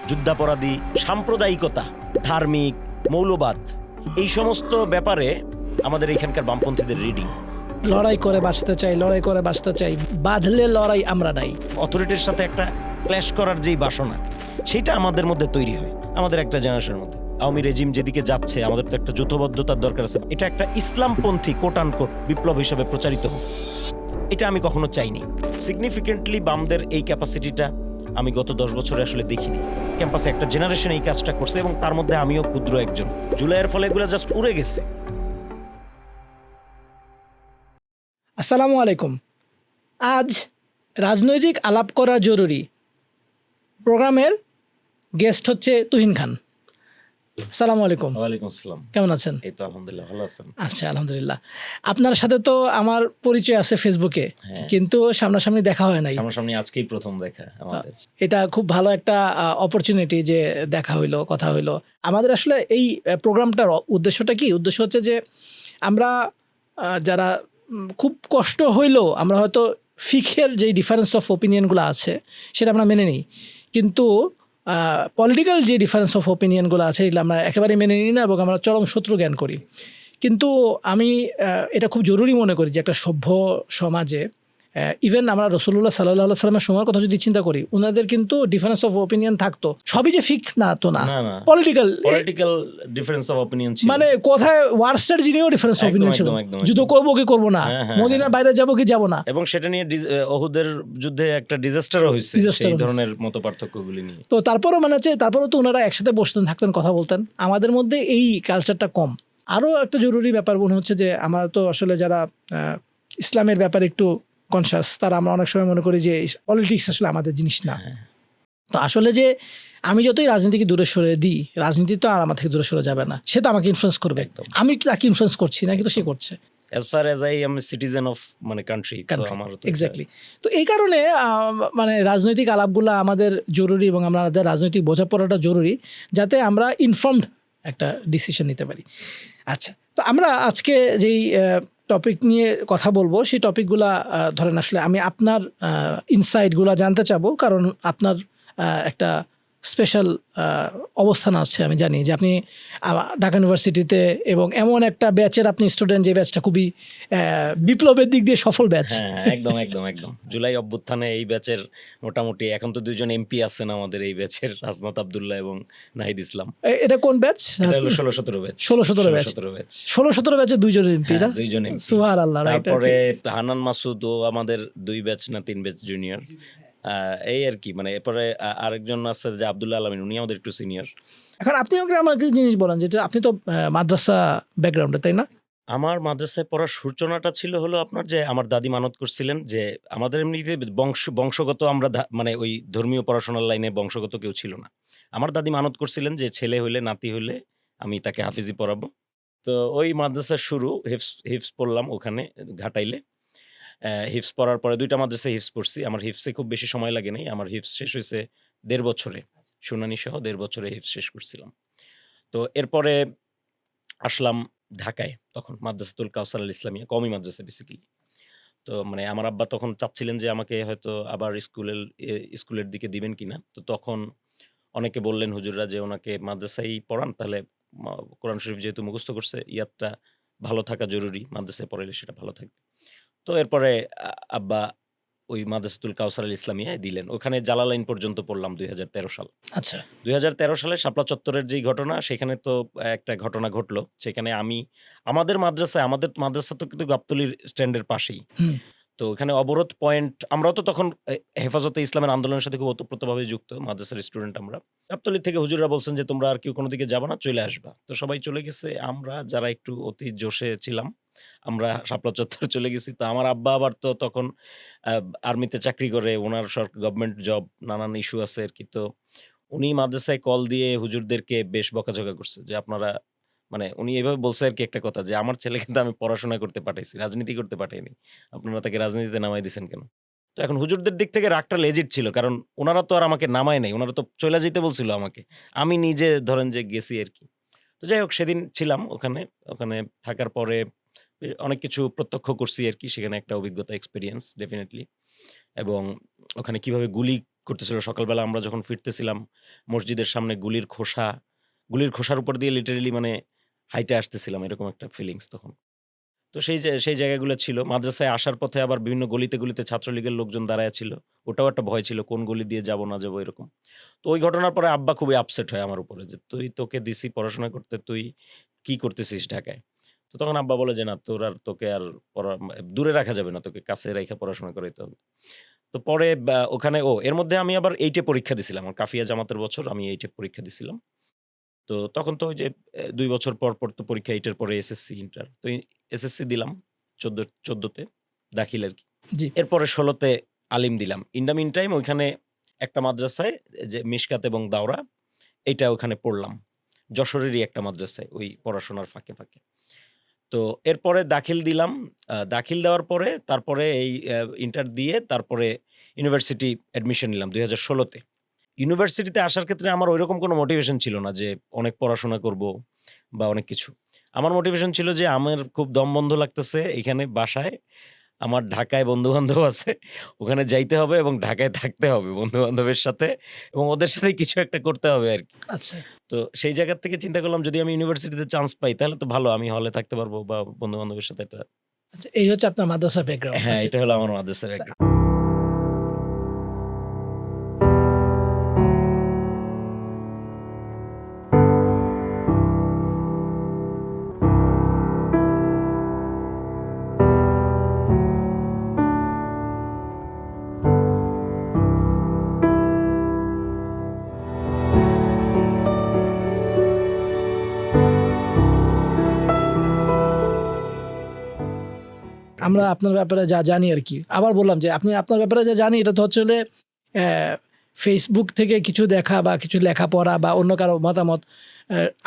যুদ্ধাপরাধী, সাম্প্রদায়িকতা, ধার্মিক, মৌলবাদ, এই সমস্ত ব্যাপারে আমাদের এখানকার বামপন্থীদের রিডিং। লড়াই করে বাঁচতে চাই, লড়াই করে বাঁচতে চাই, বাঁধলে লড়াই আমরা নাই। অথরিটির সাথে একটা ক্ল্যাশ করার যেই বাসনা, সেটা আমাদের মধ্যে তৈরি হয়, আমাদের একটা জেনারেশনের মধ্যে। আওয়ামী রেজিম যেদিকে যাচ্ছে, আমাদের তো একটা যৌথবদ্ধতার দরকার আছে। এটা একটা ইসলামপন্থী কোট আনকোট বিপ্লব হিসেবে প্রচারিত হোক, এটা আমি কখনো চাইনি। সিগনিফিকেন্টলি বামদের এই ক্যাপাসিটিটা আমি গত 10 বছরে আসলে দেখিনি। ক্যাম্পাসে একটা জেনারেশন এই কাজটা করছে এবং তার মধ্যে আমিও ক্ষুদ্র একজন। জুলাইয়ের ফলে এগুলো জাস্ট উড়ে গেছে। আসসালামু আলাইকুম। আজ রাজনৈতিক আলাপ করা জরুরি প্রোগ্রামের গেস্ট হচ্ছে তুহিন খান। আসসালামু আলাইকুম। ওয়ালাইকুম আসসালাম। কেমন আছেন? এই তো আলহামদুলিল্লাহ, ভালো আছেন? আচ্ছা, আলহামদুলিল্লাহ। আপনার সাথে তো আমার পরিচয় আছে ফেসবুকে, কিন্তু সামনাসামনি দেখা হয় নাই। সামনাসামনি আজকেই প্রথম দেখা আমাদের। এটা খুব ভালো একটা অপরচুনিটি যে দেখা হইলো, কথা হইলো। আমাদের আসলে এই প্রোগ্রামটার উদ্দেশ্যটা কি? উদ্দেশ্য হচ্ছে যে আমরা যারা খুব কষ্ট হইলেও আমরা হয়তো ফিকের যেই ডিফারেন্স অফ ওপিনিয়নগুলো আছে সেটা আমরা মেনে নিই, কিন্তু পলিটিক্যাল যে ডিফারেন্স অফ ওপিনিয়নগুলো আছে এগুলো আমরা একেবারে মেনে নিই না এবং আমরা চরম শত্রু জ্ঞান করি। কিন্তু আমি এটা খুব জরুরি মনে করি যে একটা সভ্য সমাজে, ইভেন আমরা রসুল্লাহ সাল্লাহ সাল্লামের সময়ের কথা যদি চিন্তা করি, ওনাদের কিন্তু ডিফারেন্স অফ ওপিনিয়ন থাকতো। সবই যে ফিক না তো না, পলিটিক্যাল ডিফারেন্স অফ ওপিনিয়ন, মানে কোথায় ওয়ারস্টার যিনিও ডিফারেন্স অফ ওপিনিয়ন ছিল, যুদ্ধ করবো কি করবো না, মদিনার বাইরে যাবো কি যাবো না, এবং সেটা নিয়ে ওহুদের যুদ্ধে একটা ডিজাস্টারও হয়েছে সেই ধরনের মত পার্থক্যগুলি নিয়ে। তো তারপরও মানে হচ্ছে, তারপরও তো ওনারা একসাথে বসতেন, থাকতেন, কথা বলতেন। আমাদের মধ্যে এই কালচারটা কম। আরও একটা জরুরি ব্যাপার মনে হচ্ছে যে আমরা তো আসলে যারা ইসলামের ব্যাপারে একটু কনসাস, তারা আমরা অনেক সময় মনে করি যে পলিটিক্স আসলে আমাদের জিনিস না। তো আসলে যে আমি যতই রাজনীতিকে দূরে সরে দিই, রাজনীতি তো আর আমার থেকে দূরে সরে যাবে না। সে তো আমাকে ইনফ্লুয়েন্স করবে। আমি তাকে ইনফ্লুয়েন্স করছি না, কিন্তু সে করছে। As far as I am a citizen of মানে country, এক্স্যাক্টলি। তো এই কারণে মানে রাজনৈতিক আলাপগুলো আমাদের জরুরি এবং আমাদের রাজনৈতিক বোঝাপড়াটা জরুরি, যাতে আমরা ইনফর্মড একটা ডিসিশন নিতে পারি। আচ্ছা, তো আমরা আজকে যেই টপিক নিয়ে কথা বলবো, সেই টপিকগুলা ধরেন আসলে আমি আপনার ইনসাইটগুলো জানতে চাবো, কারণ আপনার একটা স্পেশাল অবস্থান আছে। আমি জানি যে আপনি ঢাকা ইউনিভার্সিটিতে এবং এমন একটা ব্যাচের আপনি স্টুডেন্ট, যে ব্যাচটা খুবই বিপ্লবের দিক দিয়ে সফল ব্যাচ। একদম একদম একদম। জুলাই অভ্যুত্থানে এই ব্যাচের মোটামুটি এখন তো 2জন এমপি আছেন আমাদের এই ব্যাচের, রাজনাথ আব্দুল্লাহ এবং নাহিদ ইসলাম। এটা কোন ব্যাচ? 16-17 ব্যাচ। 16-17 ব্যাচ। 16-17 ব্যাচে 2জন এমপি না? 2জন এমপি। সুবহানাল্লাহ। তারপরে হান্নান মাসুদ ও আমাদের 2 ব্যাচ না 3 ব্যাচ জুনিয়র, এই আর কি। মানে এরপরে আরেকজন আছে যে আব্দুল্লাহ আলামিন, উনি আমাদের একটু সিনিয়র। এখন আপনি আমাকে জিনিস বলেন, যেটা আপনি তো মাদ্রাসা ব্যাকগ্রাউন্ডে, তাই না? আমার মাদ্রাসায় পড়ার সূচনাটা ছিল হলো আপনার, যে আমার দাদি মানত করছিলেন যে আমাদের এমনিতে বংশগত আমরা মানে ওই ধর্মীয় পড়াশোনার লাইনে বংশগত কেউ ছিল না। আমার দাদি মানত করছিলেন যে ছেলে হইলে, নাতি হইলে আমি তাকে হাফিজি পড়াবো। তো ওই মাদ্রাসার শুরু, হিফজ পড়লাম ওখানে ঘাটাইলে। হিফজ পড়ার পরে 2টা মাদ্রাসায় হিফজ পড়ছি। আমার হিফজে খুব বেশি সময় লাগে নাই। আমার হিফজ শেষ হয়েছে 1.5 বছরে, শুনানি সহ 1.5 বছরে হিফজ শেষ করছিলাম। তো এরপরে আসলাম ঢাকায়, তখন মাদ্রাসাতুল কাউসার আল ইসলামিয়া, কওমি মাদ্রাসা বেসিক্যালি। তো মানে আমার আব্বা তখন চাচ্ছিলেন যে আমাকে হয়তো আবার স্কুলের দিকে দিবেন কিনা। তো তখন অনেকে বললেন হুজুররা যে ওনাকে মাদ্রাসায় পড়ান, তাহলে কোরআন শরীফ যেহেতু মুখস্থ করছে, ইয়াদটা ভালো থাকা জরুরি, মাদ্রাসায় পড়াইলে সেটা ভালো থাকবে। তো এরপরে আব্বা ওই মাদ্রাসাতুল কাউসার আল ইসলামিয়ায় দিলেন। ওখানে জালালাইন পর্যন্ত পড়লাম 2013 সাল। আচ্ছা। 2013 সালে শাপলা চত্বরের যেই ঘটনা, সেখানে তো একটা ঘটনা ঘটলো। সেখানে আমাদের মাদ্রাসা তো কিন্তু গাবতলীর স্ট্যান্ডের পাশেই। তো ওখানে অবরোধ পয়েন্ট, আমরাও তো তখন হেফাজতে ইসলামের আন্দোলনের সাথে খুব ওতপ্রোতভাবে যুক্ত, মাদ্রাসার স্টুডেন্ট আমরা। গাবতলী থেকে হুজুররা বলছেন যে তোমরা আর কেউ কোনো দিকে যাবা না, চলে আসবা। তো সবাই চলে গেছে। আমরা যারা একটু অতি জোশে ছিলাম, আমরা শাপলা চত্বর চলে গেছি। তো আমার আব্বা আবার তো তখন আর্মিতে চাকরি করে, ওনার গভর্নমেন্ট জব, নানান ইস্যু আছে আর কি। তো উনি মাদ্রাসায় কল দিয়ে হুজুরদেরকে বেশ বকাঝকা করছে যে আপনারা, মানে উনি এভাবে বলছে আর কি একটা কথা, যে আমার ছেলে কিন্তু আমি পড়াশোনা করতে পাঠাইছি, রাজনীতি করতে পাঠাইনি। আপনারা তাকে রাজনীতিতে নামাই দিছেন কেন? তো এখন হুজুরদের দিক থেকে রাগটা লেজিট ছিল, কারণ ওনারা তো আর আমাকে নামায় নাই, ওনারা তো চলে যেতে বলছিল আমাকে। আমি নিজে ধরেন যে গেছি আর কি। তো যাই হোক, সেদিন ছিলাম ওখানে। ওখানে থাকার পরে অনেক কিছু প্রত্যক্ষ করছি আর কি। সেখানে একটা অভিজ্ঞতা, এক্সপেরিয়েন্স ডেফিনিটলি। এবং ওখানে কিভাবে গুলি করতেছিল। সকালবেলা আমরা যখন ফিরতেছিলাম মসজিদের সামনে গুলির খোসার উপর দিয়ে লিটারেলি মানে হাইটে আসতেছিলাম, এরকম একটা ফিলিংস তখন। তো সেই জায়গাগুলো ছিল। মাদ্রাসায় আসার পথে আবার বিভিন্ন গলিতে ছাত্রলীগের লোকজন দাঁড়ায়া ছিল। ওটাও একটা ভয় ছিল, কোন গলি দিয়ে যাব না যাব এরকম। তো ওই ঘটনার পরে আব্বা খুবই আপসেট হয় আমার উপরে যে, তোকে দিছি পড়াশোনা করতে, তুই কি করতেছিস ঢাকায়?" তো তখন আব্বা বলে যে, "না, তোকে আর দূরে রাখা যাবে না। তোকে কাছে রাইখা পড়াশোনা করাইতে হবে।" তো পরে ওখানে এর মধ্যে আমি আবার 8 এ পরীক্ষা দিছিলাম। আমার কাফিয়া জামাতের বছর আমি 8 এ পরীক্ষা দিছিলাম। তো তখন তো ওই যে ২ বছর পর তো পরীক্ষা 8 এর পরে এসএসসি, ইন্টার। তো এসএসসি দিলাম ১৪ তে দাখিল আরকি। জি। এরপরে ১৬ তে আলিম দিলাম। ইন দ্য মিন টাইম ওইখানে একটা মাদ্রাসায় যে মিশকাত এবং দাওরা এইটা ওখানে পড়লাম। যশোরেরই একটা মাদ্রাসায় ওই পড়াশোনার ফাঁকে। তো এরপরে দাখিল দিলাম। দাখিল দেওয়ার পরে তারপরে এই ইন্টার দিয়ে তারপরে ইউনিভার্সিটি অ্যাডমিশন নিলাম ২০১৬ তে। ইউনিভার্সিটিতে আসার ক্ষেত্রে আমার ঐরকম কোনো মোটিভেশন ছিল না যে অনেক পড়াশোনা করব বা অনেক কিছু। আমার মোটিভেশন ছিল যে আমার খুব দম বন্ধ লাগতেছে এখানে বাসায়। আমার ঢাকায় বন্ধু-বান্ধব আছে। ওখানে যাইতে হবে এবং ঢাকায় থাকতে হবে বন্ধু-বান্ধবের সাথে এবং ওদের সাথে কিছু একটা করতে হবে আরকি। আচ্ছা, তো সেই জায়গা থেকে চিন্তা করলাম যদি আমি ইউনিভার্সিটিতে চান্স পাই তাহলে তো ভালো। আমি হলে থাকতে পারবো বা বন্ধু-বান্ধবের সাথে একটা। আচ্ছা, এই হচ্ছে আপনার মাদ্রাসা ব্যাকগ্রাউন্ড। হ্যাঁ, আচ্ছা। এটা হলো আমার মাদ্রাসার তা ব্যাকগ্রাউন্ড। আমরা আপনার ব্যাপারে যা জানি আরকি। আবার বললাম যে আপনি আপনার ব্যাপারে যা জানি এটা তো হচ্ছে হলে অ্যা Facebook থেকে কিছু দেখা বা কিছু লেখাপড়া বা অন্য কারো মতামত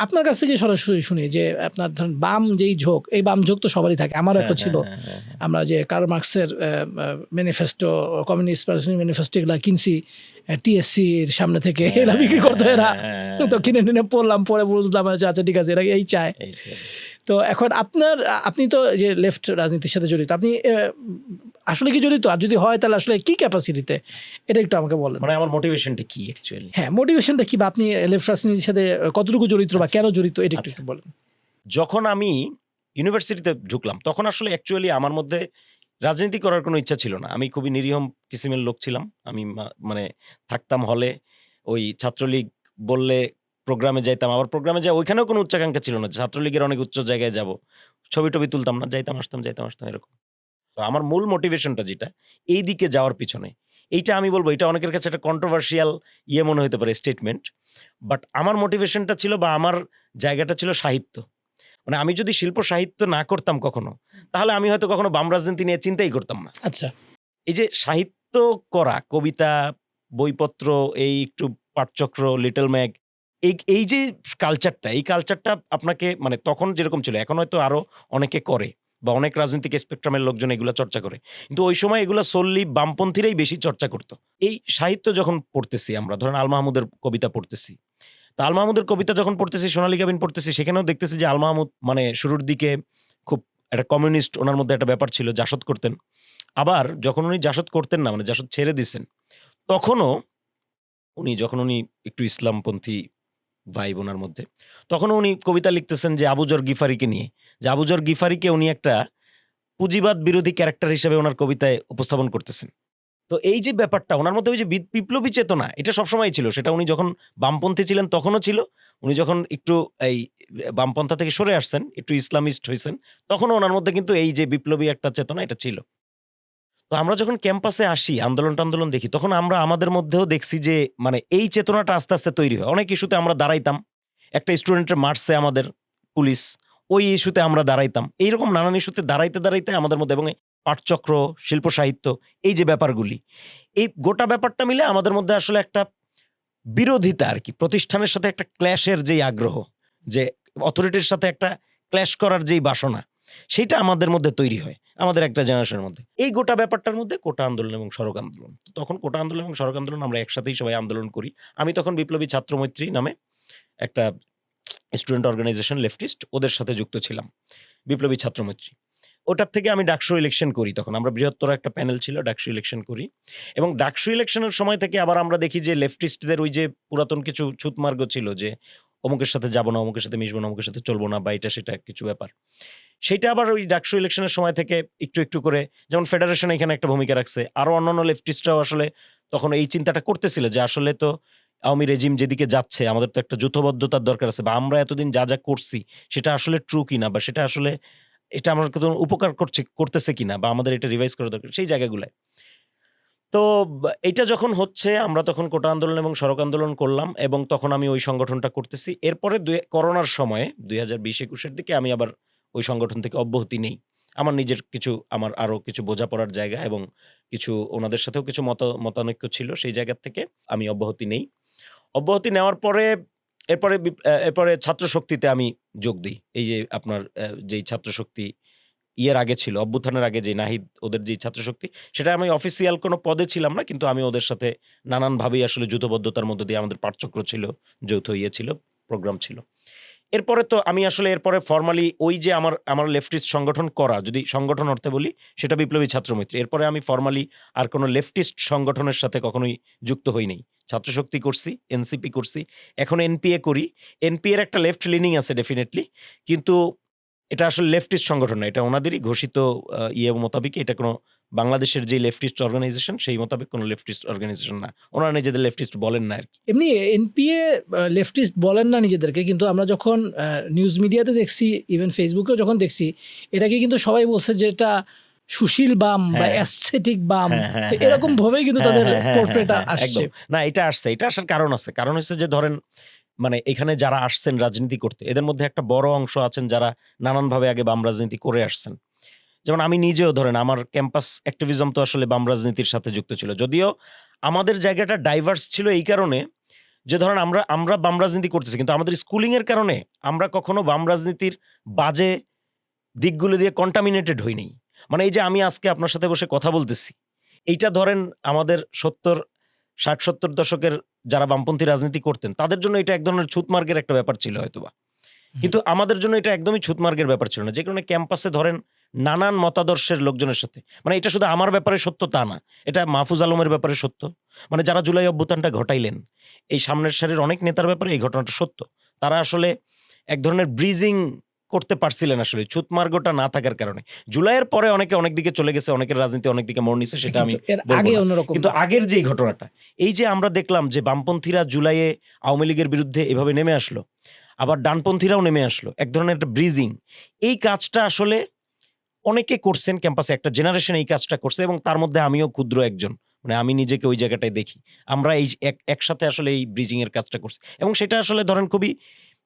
আপনার কাছ থেকে সরাসরি শুনি যে আপনার ধরেন বাম যেই ঝোঁক, এই বাম ঝোঁক তো সবারই থাকে। আমারও হ্যাঁ, একটা হ্যাঁ, ছিল। হ্যাঁ, হ্যাঁ, হ্যাঁ। আমরা যে কার্ল মার্কসের ম্যানিফেস্টো, কমিউনিস্ট পার্টির ম্যানিফেস্টো এগুলা কিনছি। টিএসসির সামনে থেকে হ্যাঁ, এরা হ্যাঁ, বিক্রি করতো হ্যাঁ, এরা। হ্যাঁ, হ্যাঁ, তো হ্যাঁ। কিনে পড়লাম। পরে বুঝলাম যে আচ্ছা ঠিক আছে এরা এই চায়। এই ছিল। তো এখন আপনি তো যে লেফট রাজনীতির সাথে জড়িত। আপনি আসলে কি জড়িত? আর যদি হয় তাহলে আসলে কি ক্যাপাসিটিতে? এটা একটু আমাকে বলেন। মানে আমার মোটিভেশনটা কি অ্যাকচুয়ালি? হ্যাঁ, মোটিভেশনটা কি বা আপনি লেফট রাজনীতির সাথে কতটুকু জড়িত বা আচ্ছা, কেন জড়িত এটা একটু আচ্ছা। বলেন। যখন আমি ইউনিভার্সিটিতে ঢুকলাম তখন আসলে অ্যাকচুয়ালি আমার মধ্যে রাজনীতি করার কোনো ইচ্ছা ছিল না। আমি খুবই নিরীহ কিসিমের লোক ছিলাম। আমি মানে থাকতাম হলে। ওই ছাত্রলীগ বললে প্রোগ্রামে যাইতাম। আবার প্রোগ্রামে যাওয়া ওইখানেও কোনো উচ্চাকাঙ্ক্ষা ছিল না। ছাত্রলীগের অনেক উচ্চ জায়গায় যাবো। ছবি-টবি তুলতাম না। যাইতাম আসতাম এরকম। তো আমার মূল মোটিভেশনটা যেটা, এই দিকে যাওয়ার পিছনে, এইটা আমি বলব এটা অনেকের কাছে একটা কন্ট্রোভার্সিয়াল মনে হইতে পারে স্টেটমেন্ট। বাট আমার মোটিভেশনটা ছিল বা আমার জায়গাটা ছিল সাহিত্য। মানে আমি যদি শিল্প সাহিত্য না করতাম কখনো, তাহলে আমি হয়তো কখনো বাম রাজনীতি নিয়ে চিন্তাই করতাম না। আচ্ছা, এই যে সাহিত্য করা, কবিতা, বইপত্র, এই একটু পাঠচক্র, লিটল ম্যাগ, এই যে কালচারটা, এই কালচারটা আপনাকে মানে তখন যেরকম ছিল, এখন হয়তো আরো অনেকে করে বা অনেক রাজনৈতিক স্পেকট্রামের লোকজন এগুলা চর্চা করে। কিন্তু ওই সময় এগুলা solely বামপন্থীরাই বেশি চর্চা করত। এই সাহিত্য যখন পড়তেছি আমরা, ধরেন আল মাহমুদের কবিতা পড়তেছি। তো আল মাহমুদের কবিতা যখন পড়তেছি, সোনালী কাবিন পড়তেছি, সেখানেও দেখতেছি যে আল মাহমুদ মানে শুরুর দিকে খুব একটা কমিউনিস্ট, ওনার মধ্যে একটা ব্যাপার ছিল, জাসদ করতেন। আবার যখন উনি জাসদ করতেন না, মানে জাসদ ছেড়ে দিছেন, তখনও যখন উনি একটু ইসলামপন্থী ভাইব উনার মধ্যে, তখনও উনি কবিতা লিখতেছেন যে আবু যর গিফারিকে নিয়ে। যে আবু যর গিফারিকে উনি একটা পুঁজিবাদ বিরোধী ক্যারেক্টার হিসেবে উনার কবিতায় উপস্থাপন করতেছেন। তো এই যে ব্যাপারটা উনার মধ্যে ওই যে বিপ্লবী চেতনা, এটা সবসময়ই ছিল। সেটা উনি যখন বামপন্থী ছিলেন তখনও ছিল। উনি যখন একটু এই বামপন্থা থেকে সরে আসছেন, একটু ইসলামিস্ট হইছেন, তখনও উনার মধ্যে কিন্তু এই যে বিপ্লবী একটা চেতনা এটা ছিল। তো আমরা যখন ক্যাম্পাসে আসি, আন্দোলন-টান্দোলন দেখি, তখন আমরা আমাদের মধ্যেও দেখছি যে মানে এই চেতনাটা আস্তে তৈরি হয়। অনেক ইস্যুতে আমরা দাঁড়াইতাম। একটা স্টুডেন্টের মারছে আমাদের পুলিশ। ওই ইস্যুতে আমরা দাঁড়াইতাম। এইরকম নানান ইস্যুতে দাঁড়াইতে আমাদের মধ্যে এবং এই পাঠচক্র, শিল্প সাহিত্য, এই যে ব্যাপারগুলি, এই গোটা ব্যাপারটা মিলে আমাদের মধ্যে আসলে একটা বিরোধিতা আরকি। প্রতিষ্ঠানের সাথে একটা ক্ল্যাশের যেই আগ্রহ, যে অথরিটির সাথে একটা ক্ল্যাশ করার যেই বাসনা, সেইটা আমাদের মধ্যে তৈরি হয়। আমাদের একটা জেনারেশনের মধ্যে। এই গোটা ব্যাপারটার মধ্যে কোটা আন্দোলন এবং সড়ক আন্দোলন। তখন কোটা আন্দোলন এবং সড়ক আন্দোলন আমরা একসাথেই সবাই আন্দোলন করি। আমি তখন বিপ্লবী ছাত্র মৈত্রী নামে একটা স্টুডেন্ট অর্গানাইজেশন লেফটিস্ট, ওদের সাথে যুক্ত ছিলাম। বিপ্লবী ছাত্র মৈত্রী। ওটার থেকে আমি ডাকসু ইলেকশন করি তখন। আমরা বৃহত্তর একটা প্যানেল ছিল, ডাকসু ইলেকশন করি। এবং ডাকসু ইলেকশনের সময় থেকে আবার আমরা দেখি যে লেফটিস্টদের ওই যে পুরাতন কিছু ছুঁতমার্গ ছিল যে অমুকের সাথে যাব না, অমুকের সাথে মিশবো না, অমুকের সাথে চলবো না বা এটা সেটা কিছু ব্যাপার। সেইটা আবার ওই ডাকসু ইলেকশনের সময় থেকে একটু করে যেমন ফেডারেশন এখানে একটা ভূমিকা রাখছে। আরো অন্যান্য লেফটিস্টরাও আসলে তখন এই চিন্তাটা করতেছিল যে আসলে তো আওয়ামী রেজিম যেদিকে যাচ্ছে আমাদের তো একটা যৌথবদ্ধতার দরকার আছে বা আমরা এতদিন যা করছি সেটা আসলে ট্রু কিনা বা সেটা আসলে এটা আমার কোনো উপকার করতেছে কিনা বা আমাদের এটা রিভাইজ করা দরকার সেই জায়গাগুলায়। তো এইটা যখন হচ্ছে আমরা তখন কোটা আন্দোলন এবং সড়ক আন্দোলন করলাম এবং তখন আমি ওই সংগঠনটা করতেছি। এরপরে করোনার সময়ে ২০২০-২১ এর দিকে আমি আবার ওই সংগঠন থেকে অব্যাহতি নেই। আমার নিজের কিছু আমার আরো কিছু বোঝাপড়ার জায়গা এবং কিছু ওনাদের সাথেও কিছু মতানৈক্য ছিল। সেই জায়গা থেকে আমি অব্যাহতি নেই। অব্যাহতি নেওয়ার পরে এরপরে ছাত্রশক্তিতে আমি যোগ দিই। এই যে আপনার যেই ছাত্রশক্তি ইয়ের আগে ছিল, অভ্যুত্থানের আগে যে নাহিদ ওদের যেই ছাত্রশক্তি, সেটা আমি অফিসিয়াল কোনো পদে ছিলাম না। কিন্তু আমি ওদের সাথে নানানভাবেই আসলে যূথবদ্ধতার মধ্য দিয়ে আমাদের পাঠচক্র ছিল, যৌথ ইয়ে ছিল, প্রোগ্রাম ছিল। এরপরে তো আমি আসলে এরপরে ফরমালি ওই যে আমার লেফটিস্ট সংগঠন করা, যদি সংগঠন অর্থে বলি, সেটা বিপ্লবী ছাত্র মৈত্রী। এরপরে আমি ফরমালি আর কোনো লেফটিস্ট সংগঠনের সাথে কখনোই যুক্ত হই নাই। ছাত্রশক্তি করছি, এনসিপি করছি, এখন এনপিএ করি। এনপিএর একটা লেফট লিনিং আছে ডেফিনিটলি। কিন্তু এটা আসলে লেফটিস্ট সংগঠন না। এটা ওনাদেরই ঘোষিত ইয়ে মোতাবেক এটা কোনো বাংলাদেশের যে লেফটিস্ট অর্গানাইজেশন সেই মোতাবেক কোনো লেফটিস্ট অর্গানাইজেশন না। ওনারা নিজেদের লেফটিস্ট বলেন না আরকি। এমনি এনপিএ লেফটিস্ট বলেন না নিজেদেরকে, কিন্তু আমরা যখন নিউজ মিডিয়াতে দেখছি, ইভেন ফেসবুকেও যখন দেখছি, এটাকে কিন্তু সবাই বলছে যে এটা সুশীল বাম বা হ্যাঁ। অ্যাসথেটিক বাম, হ্যাঁ। এরকম ভাবেই কিন্তু তাদের পোর্ট্রেটা আসছে। একদম। না এটা আসছে। এটা আসার কারণ আছে। কারণ হচ্ছে যে ধরেন মানে এখানে যারা আসছেন রাজনীতি করতে, এদের মধ্যে একটা বড় অংশ আছেন যারা নানানভাবে আগে বাম রাজনীতি করে আসছেন। যেমন আমি নিজেও ধরেন আমার ক্যাম্পাস অ্যাক্টিভিজম তো আসলে বাম রাজনীতির সাথে যুক্ত ছিল। যদিও আমাদের জায়গাটা ডাইভার্স ছিল এই কারণে যে ধরেন আমরা বাম রাজনীতি করতেছি। কিন্তু আমাদের স্কুলিং এর কারণে আমরা কখনো বাম রাজনীতির বাজে দিকগুলো দিয়ে কন্টামিনেটেড হইনি। মানে এই যে আমি আজকে আপনার সাথে বসে কথা বলতেছি, এইটা ধরেন আমাদের ৬০-৭০ দশকের যারা বামপন্থী রাজনীতি করতেন, তাদের জন্য এটা এক ধরনের ছুঁতমার্গের একটা ব্যাপার ছিল হয়তোবা। কিন্তু আমাদের জন্য এটা একদমই ছুঁতমার্গের ব্যাপার ছিল না। যে কারণে ক্যাম্পাসে ধরেন নানান মতাদর্শের লোকজনের সাথে মানে এটা শুধু আমার ব্যাপারে সত্য তা না। এটা মাহফুজ আলমের ব্যাপারে সত্য। মানে যারা জুলাই অভ্যুত্থানটা ঘটাইলেন, এই সামনের সারির অনেক নেতার ব্যাপারে এই ঘটনাটা সত্য। তারা আসলে এক ধরনের ব্রিজিং করতে পারছিলেন আসলে ছুঁতমার্গটা না থাকার কারণে। জুলাইয়ের পরে অনেকে অনেক দিকে চলে গেছে, অনেকের রাজনীতি অনেক দিকে মোড় নিছে সেটা আমি কিন্তু এর বলব আগে না। অন্যরকম। কিন্তু আগের যেই ঘটনাটা, এই যে আমরা দেখলাম যে বামপন্থীরা জুলাইয়ে আওয়ামী লীগের বিরুদ্ধে এভাবে নেমে আসলো। আবার ডানপন্থীরাও নেমে আসলো। এক ধরনের একটা ব্রিজিং। এই কাজটা আসলে অনেকে করছেন ক্যাম্পাসে, একটা জেনারেশন এই কাজটা করছে এবং তার মধ্যে আমিও ক্ষুদ্র একজন। মানে আমি নিজেকে ওই জায়গাটায় দেখি। আমরা এই একসাথে আসলে এই ব্রিজিং এর কাজটা করছি। এবং সেটা আসলে ধরেন খুবই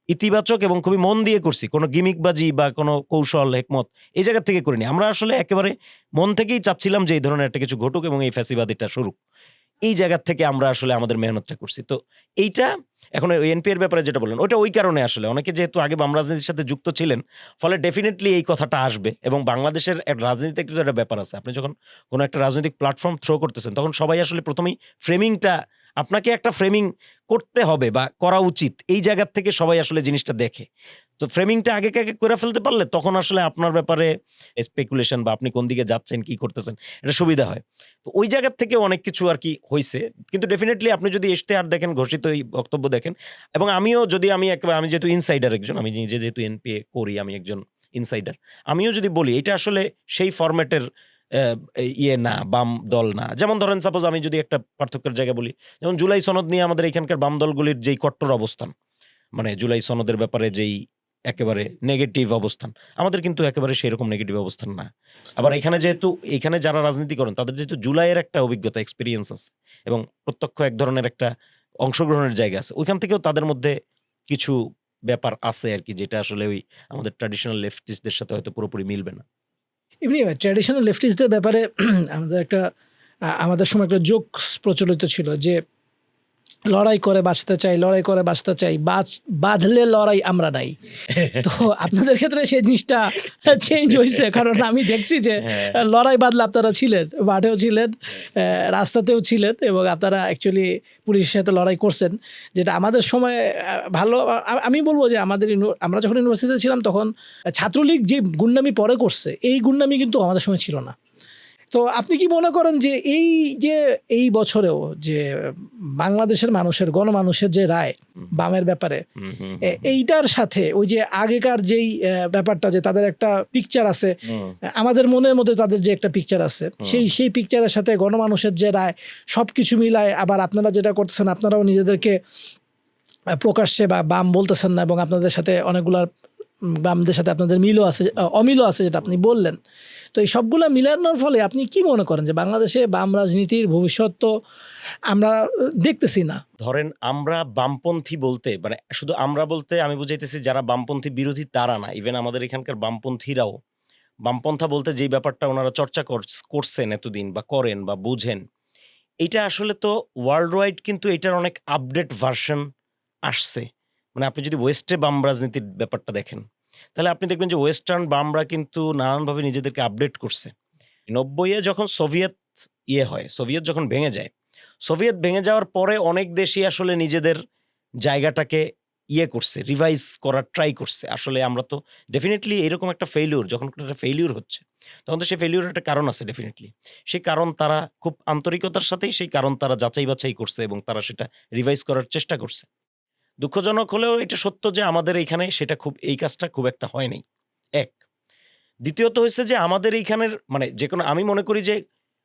ইতিবাচক এবং খুবই মন দিয়ে করছি। কোনো গিমিকবাজি বা কোনো কৌশল, হেকমত এই জায়গা থেকে করিনি। আমরা আসলে একেবারে মন থেকেই চাচ্ছিলাম যে এই ধরনের একটা কিছু ঘটুক এবং এই ফ্যাসিবাদ এটা সরুক। এই জায়গা থেকে আমরা আসলে আমাদের মেহনতটা করছি। তো এইটা এখন ওই এনপি এর ব্যাপারে যেটা বললেন, ওইটা ওই কারণে আসলে অনেকে যেহেতু আগে বাম রাজনীতির সাথে যুক্ত ছিলেন, ফলে ডেফিনিটলি এই কথাটা আসবে এবং বাংলাদেশের রাজনীতিতে কিন্তু একটা ব্যাপার আছে। আপনি যখন কোনো একটা রাজনৈতিক প্ল্যাটফর্ম থ্রো করতেছেন, তখন সবাই আসলে ১ম এই ফ্রেমিংটা আপনাকে একটা ফ্রেমিং করতে হবে বা করা উচিত। এই জায়গা থেকে সবাই আসলে জিনিসটা দেখে। তো ফ্রেমিংটা আগে করে ফেলতে পারলে তখন আসলে আপনার ব্যাপারে স্পেকুলেশন বা আপনি কোন দিকে যাচ্ছেন, কি করতেছেন, এটা সুবিধা হয়। তো ওই জায়গা থেকে অনেক কিছু আরকি হইছে। কিন্তু ডেফিনিটলি আপনি যদি ইশতেহার দেখেন, ঘোষিত এই বক্তব্য দেখেন এবং আমিও যদি আমি যেহেতু ইনসাইডার একজন, আমি নিজে যেহেতু এনপিএ করি, আমি একজন ইনসাইডার। আমিও যদি বলি এটা আসলে সেই ফরম্যাটের ইয়ে না, বাম দল না। যেমন ধরেন সাপোজ আমি যদি একটা পার্থক্যের জায়গা বলি, যেমন জুলাই সনদ নিয়ে আমাদের এখানকার বাম দলগুলির যেই কট্টর অবস্থান, মানে জুলাই সনদের ব্যাপারে যেই একেবারে নেগেটিভ অবস্থান, আমাদের কিন্তু একেবারে সেরকম নেগেটিভ অবস্থান না। আবার এখানে যারা রাজনীতি করেন তাদের যেহেতু জুলাইয়ের একটা অভিজ্ঞতা, এক্সপেরিয়েন্স আছে এবং প্রত্যক্ষ এক ধরনের একটা অংশগ্রহণের জায়গা আছে। ওইখান থেকেও তাদের মধ্যে কিছু ব্যাপার আছে আরকি যেটা আসলে ওই আমাদের ট্র্যাডিশনাল লেফটিস্টদের সাথে হয়তো পুরোপুরি মিলবে না। এমনি ট্র্যাডিশনাল লেফটিস্টদের ব্যাপারে আমাদের সময় একটা জোকস প্রচলিত ছিল যে লড়াই করে বাঁচতে চাই, লড়াই করে বাঁচতে চাই, বাঁধলে লড়াই আমরা নাই। তো আপনাদের ক্ষেত্রে সেই জিনিসটা চেঞ্জ হয়েছে, কারণ আমি দেখছি যে হ্যাঁ। লড়াই বাঁধলে আপনারা ছিলেন, মাঠেও ছিলেন, রাস্তাতেও ছিলেন, এবং আপনারা অ্যাকচুয়ালি পুলিশের সাথে লড়াই করছেন, যেটা আমাদের সময় ভালো। আমি বলবো যে আমরা যখন ইউনিভার্সিটিতে ছিলাম তখন ছাত্রলীগ যে গুন্ডামি পরে করছে, এই গুন্ডামি কিন্তু আমাদের সময় ছিল না। তো আপনি কি মনে করেন যে এই বছরেও যে বাংলাদেশের মানুষের, গণমানুষের যে রায় বামের ব্যাপারে, এইটার সাথে ওই যে আগেকার যেই ব্যাপারটা, যে তাদের একটা পিকচার আছে, আমাদের মনের মধ্যে তাদের যে একটা পিকচার আছে, সেই পিকচারের সাথে গণমানুষের যে রায়, সব কিছু মিলায়, আবার আপনারা যেটা করতেছেন, আপনারাও নিজেদেরকে প্রকাশ্যে বা বাম বলতেছেন না, এবং আপনাদের সাথে অনেকগুলা বামদের সাথে আপনাদের মিলও আছে, অমিলও আছে, যেটা আপনি বললেন। তো এই সবগুলা মিলানোর ফলে আপনি কি মনে করেন যে বাংলাদেশে বাম রাজনীতির ভবিষ্যৎ তো আমরা দেখতেছি না? ধরেন আমরা বামপন্থী বলতে, মানে শুধু আমরা বলতে আমি বুঝাইতেছি যারা বামপন্থী বিরোধী তারা না, ইভেন আমাদের এখানকার বামপন্থীরাও বামপন্থা বলতে যেই ব্যাপারটা ওনারা চর্চা করছেন এতদিন বা করেন বা বুঝেন, এইটা আসলে তো ওয়ার্ল্ড ওয়াইড কিন্তু এটার অনেক আপডেট ভার্সন আসছে। মানে আপনি যদি ওয়েস্টে বাম রাজনীতির ব্যাপারটা দেখেন, তাহলে আপনি দেখবেন যে ওয়েস্টার্ন বামরা কিন্তু নানানভাবে নিজেদেরকে আপডেট করছে। ৯০-এ যখন সোভিয়েত হয়, সোভিয়েত যখন ভেঙে যায়, সোভিয়েত ভেঙে যাওয়ার পরে অনেক দেশই আসলে নিজেদের জায়গাটাকে করছে, রিভাইজ করার ট্রাই করছে। আসলে আমরা তো ডেফিনিটলি এরকম একটা ফেইলিউর, যখন একটা ফেইলিউর হচ্ছে, তখন তো সেই ফেইলিউরের একটা কারণ আছে ডেফিনিটলি। সেই কারণ তারা খুব আন্তরিকতার সাথেই সেই কারণ তারা যাচাই-বাছাই করছে এবং তারা সেটা রিভাইজ করার চেষ্টা করছে। দুঃখজনক হলেও এটা সত্য যে আমাদের এইখানে সেটা এই কাজটা খুব একটা হয় নাই। এক। দ্বিতীয়ত হইছে যে আমাদের এইখানের মানে যেকোনো, আমি মনে করি যে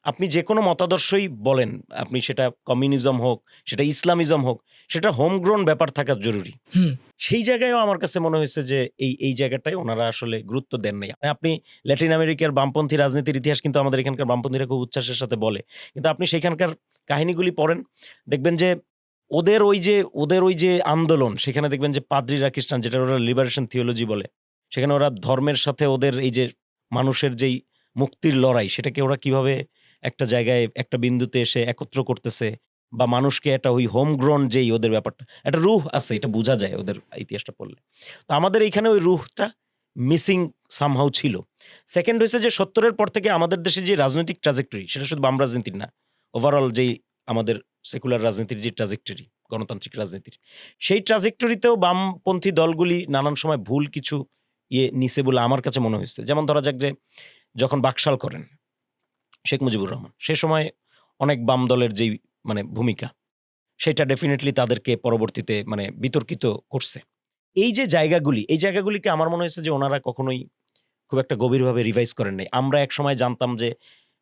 আপনি যেকোনো মতাদর্শই বলেন, আপনি সেটা কমিউনিজম হোক, সেটা ইসলামিজম হোক, সেটা হোমগ্রোন ব্যাপার থাকা জরুরি। হুম। সেই জায়গায়ও আমার কাছে মনে হয়েছে যে এই জায়গাটায় ওনারা আসলে গুরুত্ব দেন নাই। আপনি ল্যাটিন আমেরিকার বামপন্থী রাজনীতির ইতিহাস কিন্তু আমাদের এখানকার বামপন্থীরা খুব উচ্ছ্বাসের সাথে বলে। কিন্তু আপনি সেখানকার কাহিনীগুলি পড়েন, দেখবেন যে ওদের ওই যে আন্দোলন, সেখানে দেখবেন যে পাদ্রিরা খ্রিস্টান, যেটা ওরা লিবারেশন থিওলজি বলে, সেখানে ওরা ধর্মের সাথে ওদের এই যে মানুষের যেই মুক্তির লড়াই, সেটাকে ওরা কিভাবে একটা জায়গায় একটা বিন্দুতে এসে একত্র করতেছে, বা মানুষকে একটা ওই হোমগ্রোন যেই ওদের ব্যাপারটা, একটা রুহ আছে, এটা বোঝা যায় ওদের ইতিহাসটা পড়লে। তো আমাদের এইখানে ওই রুহটা মিসিং সামহাউ ছিল। সেকেন্ড হইছে যে ৭০-এর পর থেকে আমাদের দেশে যে রাজনৈতিক ট্রাজেক্টরি, সেটা শুধু বাম রাজনীতির না, ওভারঅল যেই আমাদের সেকুলার রাজনীতির যে ট্রাজেক্টরি, গণতান্ত্রিক রাজনীতির, সেই ট্রাজেক্টরিতেও বামপন্থী দলগুলি নানান সময় ভুল কিছু নিছে বলে আমার কাছে মনে হয়েছে। যেমন ধরা যাক যে যখন বাকশাল করেন শেখ মুজিবুর রহমান, সে সময় অনেক বাম দলের যেই মানে ভূমিকা, সেটা ডেফিনিটলি তাদেরকে পরবর্তীতে মানে বিতর্কিত করছে। এই যে জায়গাগুলি, এই জায়গাগুলিকে আমার মনে হয়েছে যে ওনারা কখনোই খুব একটা গভীরভাবে রিভাইজ করেন নাই। আমরা একসময় জানতাম যে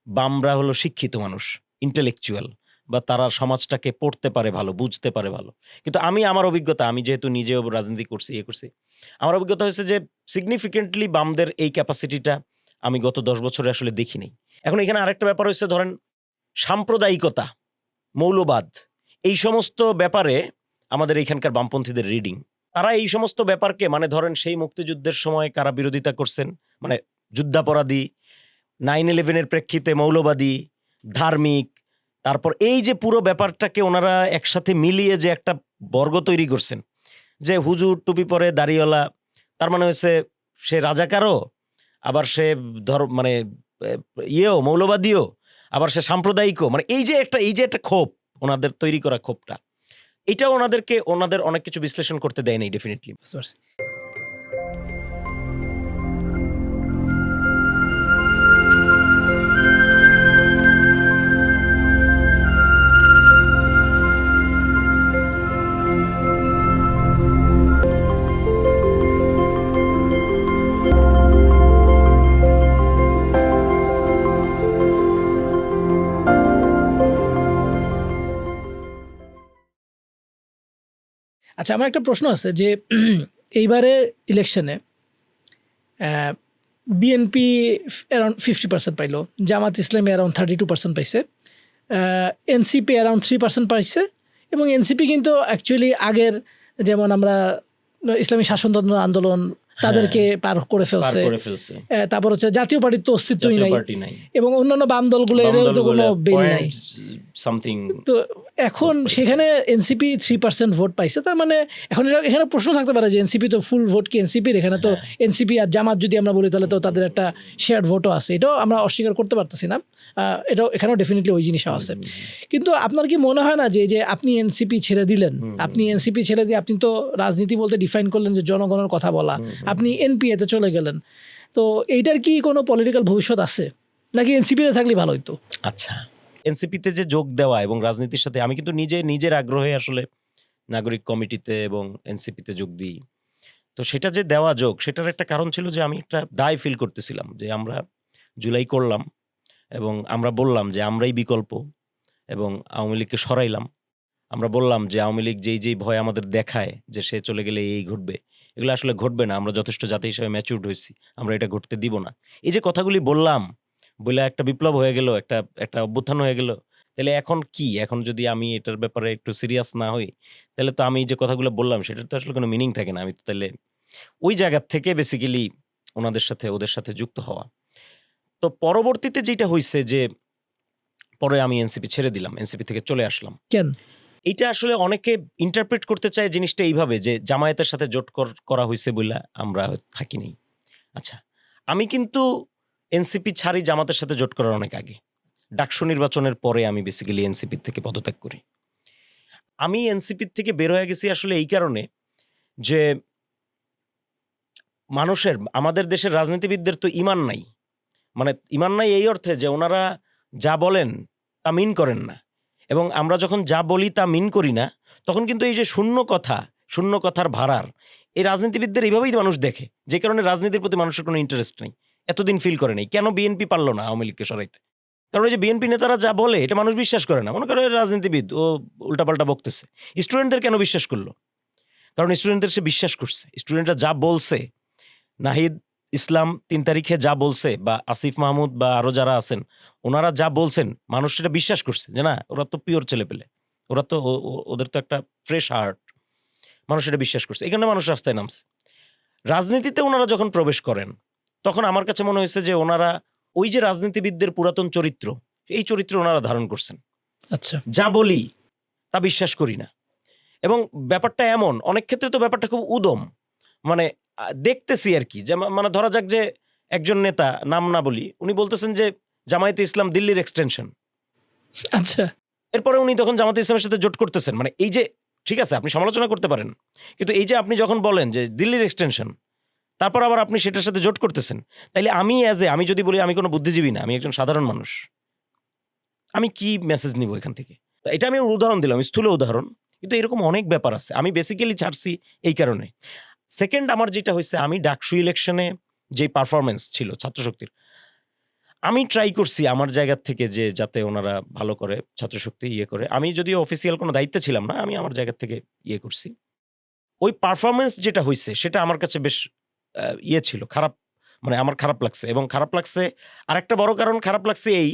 বামরা হলো শিক্ষিত মানুষ, ইন্টেলেকচুয়াল, বা তারা সমাজটাকে পড়তে পারে ভালো, বুঝতে পারে ভালো। কিন্তু আমার অভিজ্ঞতা, আমি যেহেতু নিজেও রাজনীতি করছি, করছি, আমার অভিজ্ঞতা হয়েছে যে সিগনিফিকেন্টলি বামদের এই ক্যাপাসিটিটা আমি গত ১০ বছরে আসলে দেখি নাই। এখন এখানে আরেকটা ব্যাপার হচ্ছে, ধরেন সাম্প্রদায়িকতা, মৌলবাদ, এই সমস্ত ব্যাপারে আমাদের এইখানকার বামপন্থীদের রিডিং, তারা এই সমস্ত ব্যাপারকে মানে ধরেন সেই মুক্তিযুদ্ধের সময় কারা বিরোধিতা করছেন, মানে যুদ্ধাপরাধী, 9/11-এর প্রেক্ষিতে মৌলবাদী, ধার্মিক, তারপর এই যে পুরো ব্যাপারটাকে ওনারা একসাথে মিলিয়ে যে একটা বর্গ তৈরি করছেন, যে হুজুর টুপি পরে দাড়িওয়ালা, তার মানে হচ্ছে সে রাজাকারও, আবার সে মানে মৌলবাদীও, আবার সে সাম্প্রদায়িকও, মানে এই যে একটা ক্ষোভ, ওনাদের তৈরি করা ক্ষোভটা, এটাও ওনাদের অনেক কিছু বিশ্লেষণ করতে দেয় নাই ডেফিনিটলি। বুঝতে পারছি। আচ্ছা, আমার একটা প্রশ্ন আছে যে এইবারে ইলেকশনে বিএনপি অ্যারাউন্ড 50% পাইলো, জামাত ইসলামী অ্যারাউন্ড 32% পাইছে, এনসিপি অ্যারাউন্ড 3% পাইছে, এবং এনসিপি কিন্তু অ্যাকচুয়ালি আগের যেমন আমরা ইসলামী শাসনতন্ত্র আন্দোলন তাদেরকে পার করে পার ফেলছে। করে ফেলছে। তারপর হচ্ছে জাতীয় পার্টির তো অস্তিত্বই জাতীয় নাই পার্টি নাই। এবং অন্যান্য বাম দলগুলো বাম এরও তো কোনো দলগুলো বিল নাই। পয়েন্ট সামথিং তো এখন ভোট পাইছে। সেখানে এনসিপি 3% ভোট পাইছে। তার মানে এখন এখানে প্রশ্ন থাকতে পারে যে এনসিপি তো ফুল ভোট কি এনসিপির, এখানে তো হ্যাঁ। এনসিপি আর জামাত যদি আমরা বলি তাহলে তো তাদের একটা শেয়ার ভোটও আছে, এটাও আমরা অস্বীকার করতে পারতেছি না। এটাও এখানেও ডেফিনেটলি ওই জিনিসও আছে। কিন্তু আপনার কি মনে হয় না যে যে আপনি এনসিপি ছেড়ে দিলেন, আপনি এনসিপি ছেড়ে দিয়ে আপনি তো রাজনীতি বলতে ডিফাইন করলেন যে জনগণের কথা বলা, আপনি এনপিএতে চলে গেলেন, তো এইটার কি কোনো পলিটিক্যাল ভবিষ্যৎ আছে নাকি এনসিপিতে থাকলে ভালো হতো? আচ্ছা, এনসিপিতে যে যোগ দেওয়া এবং রাজনীতির সাথে আমি কিন্তু নিজের আগ্রহে আসলে নাগরিক কমিটিতে এবং এনসিপিতে যোগ দিই। তো সেটা যে দেওয়া যোগ, সেটার একটা কারণ ছিল যে আমি একটা দায় ফিল করতেছিলাম যে আমরা জুলাই করলাম এবং আমরা বললাম যে আমরাই বিকল্প এবং আওয়ামী লীগকে সরাইলাম। আমরা বললাম যে আওয়ামী লীগ যেই ভয় আমাদের দেখায় যে সে চলে গেলে এই ঘটবে, এগুলো আসলে ঘটবে না। আমরা যথেষ্ট জাতি হিসেবে ম্যাচিউরড হয়েছি, আমরা এটা ঘটতে দিব না। এই যে কথাগুলি বললাম, বলে একটা বিপ্লব হয়ে গেল, একটা অভ্যুত্থান হয়ে গেল। তাহলে এখন কি? এখন যদি আমি এটার ব্যাপারে একটু সিরিয়াস না হই, তাহলে তো আমি যে কথাগুলো বললাম সেটার তো আসলে কোনো মিনিং থাকে না। আমি তো তাহলে ওই জায়গা থেকে বেসিক্যালি ওদের সাথে যুক্ত হওয়া। তো পরবর্তীতে যেটা হইছে যে পরে আমি এনসিপি ছেড়ে দিলাম, এনসিপি থেকে চলে আসলাম। কেন? এইটা আসলে অনেকে ইন্টারপ্রেট করতে চায় জিনিসটা এইভাবে যে জামায়াতের সাথে জোট করা হয়েছে বইলা আমরা থাকি নাই। আচ্ছা, আমি কিন্তু এনসিপি ছাড়ি জামাতের সাথে জোট করার অনেক আগে। ডাকসু নির্বাচনের পরে আমি বেসিক্যালি এনসিপি থেকে পদত্যাগ করি। আমি এনসিপি থেকে বের হয়ে গেছি আসলে এই কারণে যে আমাদের দেশের রাজনীতিবিদদের তো ঈমান নাই। মানে ঈমান নাই এই অর্থে যে ওনারা যা বলেন তা মিন করেন না। এবং আমরা যখন যা বলি তা মিন করি না, তখন কিন্তু এই যে শূন্য কথার ভাড়ার, এই রাজনীতিবিদদের এইভাবেই মানুষ দেখে। যে কারণে রাজনীতির প্রতি মানুষের কোনো ইন্টারেস্ট নাই। এতদিন ফিল করে নাই। কেন বিএনপি পারল না আওয়ামী লীগকে সরাইতে? কারণ এই যে বিএনপি নেতারা যা বলে এটা মানুষ বিশ্বাস করে না। মনে করে রাজনীতিবিদ ও উল্টাপাল্টা বকতেছে। স্টুডেন্টদের কেন বিশ্বাস করলো? কারণ স্টুডেন্টদের সে বিশ্বাস করছে। স্টুডেন্টরা যা বলছে, নাহিদ ইসলাম ৩ তারিখে যা বলছে বা আসিফ মাহমুদ বা আরো যারা আছেন, ওনারা যা বলছেন মানুষ সেটা বিশ্বাস করছে যে না ওরা তো পিওর ছেলেপেলে। ওরা তো ওদের তো একটা ফ্রেশ হার্ট। মানুষ এটা বিশ্বাস করছে। এখানে মানুষ রাস্তায় নামছে। রাজনীতিতে ওনারা যখন প্রবেশ করেন, তখন আমার কাছে মনে হয়েছে যে ওনারা ওই যে রাজনীতিবিদদের পুরাতন চরিত্র, এই চরিত্র ওনারা ধারণ করছেন। আচ্ছা, যা বলি তা বিশ্বাস করি না। এবং ব্যাপারটা এমন, অনেক ক্ষেত্রে তো ব্যাপারটা খুব উদম। মানে দেখতেছি আরকি যে মানে ধরা যাক যে একজন নেতা, নাম না বলি, উনি বলতেছেন যে জামায়াতে ইসলাম দিল্লির এক্সটেনশন। আচ্ছা, এরপরে উনি তখন জামায়াতে ইসলামের সাথে জোট করতেছেন। মানে এই যে ঠিক আছে আপনি সমালোচনা করতে পারেন। কিন্তু এই যে আপনি যখন বলেন যে দিল্লির এক্সটেনশন, তারপর আবার আপনি সেটার সাথে জোট করতেছেন। তাইলে আমি যদি বলি আমি কোনো বুদ্ধিজীবী না, আমি একজন সাধারণ মানুষ। আমি কি মেসেজ নিব এখান থেকে? তো এটা আমি উদাহরণ দিলাম, স্থূল উদাহরণ। কিন্তু এরকম অনেক ব্যাপার আছে। আমি বেসিক্যালি ছাড়ছি এই কারণে। সেকেন্ড আমার যেটা হইছে, আমি ডাকসু ইলেকশনে যেই পারফরম্যান্স ছিল ছাত্রশক্তির, আমি ট্রাই করছি আমার জায়গা থেকে যে যাতে ওনারা ভালো করে, ছাত্রশক্তি করে। আমি যদিও অফিসিয়াল কোনো দায়িত্বে ছিলাম না, আমি আমার জায়গা থেকে করছি। ওই পারফরম্যান্স যেটা হইছে সেটা আমার কাছে বেশ ছিল, খারাপ। মানে আমার খারাপ লাগছে এবং খারাপ লাগছে আরেকটা বড় কারণ খারাপ লাগছে এই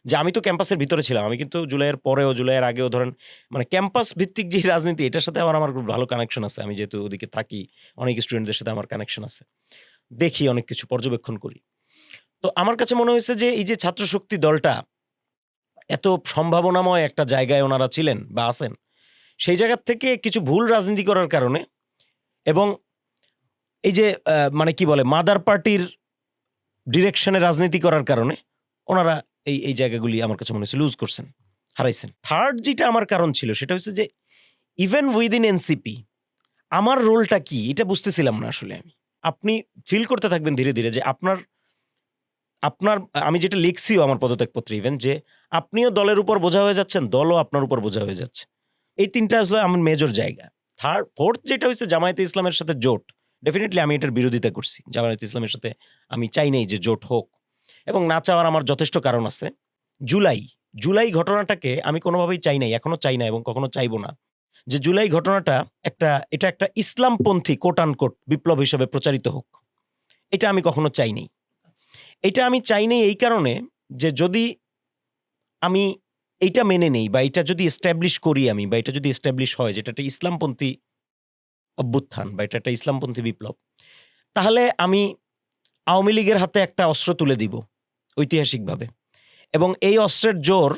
যে আমি তো ক্যাম্পাসের ভিতরে ছিলাম। আমি কিন্তু জুলাইয়ের পরেও, জুলাইয়ের আগেও ধরেন মানে ক্যাম্পাস ভিত্তিক যে রাজনীতি এটার সাথে আমার খুব ভালো কানেকশন আছে। আমি যেহেতু ওদিকে থাকি, অনেক স্টুডেন্টদের সাথে আমার কানেকশন আছে। দেখি অনেক কিছু পর্যবেক্ষণ করি। তো আমার কাছে মনে হয়েছে যে এই যে ছাত্রশক্তি দলটা এত সম্ভাবনাময় একটা জায়গায় ওনারা ছিলেন বা আছেন, সেই জায়গা থেকে কিছু ভুল রাজনীতি করার কারণে এবং এই যে মানে কি বলে মাদার পার্টির ডিরেকশনে রাজনীতি করার কারণে ওনারা এই জায়গাগুলি আমার কাছে মনে হচ্ছে লুজ করছেন, হারাইছেন। থার্ড যেটা আমার কারণ ছিল সেটা হচ্ছে যে ইভেন উইদিন এনসিপি আমার রোলটা কি এটা বুঝতেছিলাম না আসলে আমি। আপনি ফিল করতে থাকবেন ধীরে ধীরে যে আপনার আমি যেটা লিখছিও আমার পদত্যাগপত্রে ইভেন যে আপনিও দলের উপর বোঝা হয়ে যাচ্ছেন, দলও আপনার উপর বোঝা হয়ে যাচ্ছে। এই ৩টা আসলে আমার মেজর জায়গা। ফোর্থ যেটা হচ্ছে জামায়াতে ইসলামের সাথে জোট। ডেফিনিটলি আমি এটার বিরোধিতা করছি। জামায়াতে ইসলামের সাথে আমি চাই নাই যে জোট হোক এবং না চাওয়ার আমার যথেষ্ট কারণ আছে। জুলাই ঘটনাটাকে আমি কোনোভাবেই চাই নাই, এখনো চাই না এবং কখনো চাইবো না। যে জুলাই ঘটনাটা এটা একটা ইসলামপন্থী কোট আনকোট বিপ্লব হিসেবে প্রচারিত হোক। এটা আমি কখনো চাই নাই। এটা আমি চাই নাই এই কারণে যে যদি আমি এইটা মেনে নেই বা এটা যদি এস্টাবলিশ করি আমি বা এটা যদি এস্টাবলিশ হয় যেটা একটা ইসলামপন্থী অভ্যুত্থান বা এটা একটা ইসলামপন্থী বিপ্লব, তাহলে আমি আওয়ামী লীগের হাতে একটা অস্ত্র তুলে দিব ঐতিহাসিকভাবে, এবং এই অস্ত্রের জোর